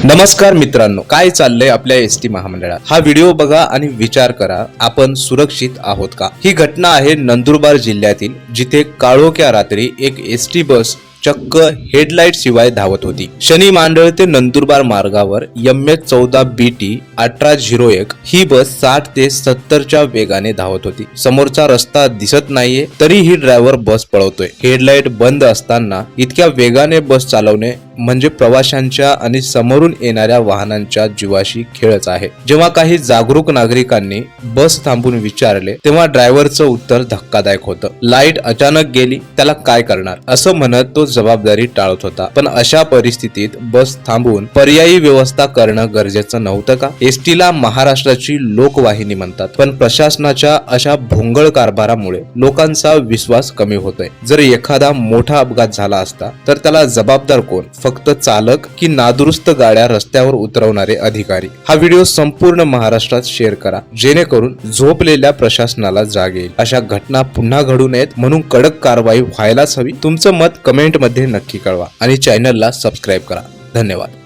नमस्कार मित्रांनो, काय चाललंय आपल्या एसटी महामंडळात। हा व्हिडिओ बघा आणि विचार करा, आपण सुरक्षित आहोत का। ही घटना आहे नंदुरबार जिल्ह्यातील, जिथे काळोख्या रात्री एक एसटी बस चक्क हेडलाईट शिवाय धावत होती। शनी मांडळ ते नंदुरबार मार्गावर MS14 BT 1801 ही बस 60 ते 70 च्या वेगाने धावत होती। समोरचा रस्ता दिसत नाहीये तरीही ड्रायव्हर बस पळवतोय। हेडलाईट बंद असताना इतक्या वेगाने बस चालवणे म्हणजे प्रवाशांच्या आणि समोरून येणाऱ्या वाहनांच्या जीवाशी खेळच आहे। जेव्हा काही जागरूक नागरिकांनी बस थांबून विचारले तेव्हा ड्रायव्हरचं उत्तर धक्कादायक होतं। लाईट अचानक गेली, त्याला काय करणार असं म्हणत तो जबाबदारी टाळत होता। पण अशा परिस्थितीत बस थांबवून पर्यायी व्यवस्था करणं गरजेचं नव्हतं का। एसटीला महाराष्ट्राची लोकवाहिनी म्हणतात, पण प्रशासनाच्या अशा भोंगळ कारभारामुळे लोकांचा विश्वास कमी होतोय। जर एखादा मोठा अपघात झाला असता तर त्याला जबाबदार कोण, फक्त चालक की नादुरुस्त गाड्या रस्त्यावर उतरवणारे अधिकारी। हा व्हिडिओ संपूर्ण महाराष्ट्रात शेअर करा, जेणेकरून झोपलेल्या प्रशासनाला जाग येईल। अशा घटना पुन्हा घडू नयेत म्हणून कडक कारवाई व्हायलाच हवी। तुमचं मत कमेंट मध्ये नक्की कळवा आणि चॅनलला सबस्क्राईब करा। धन्यवाद।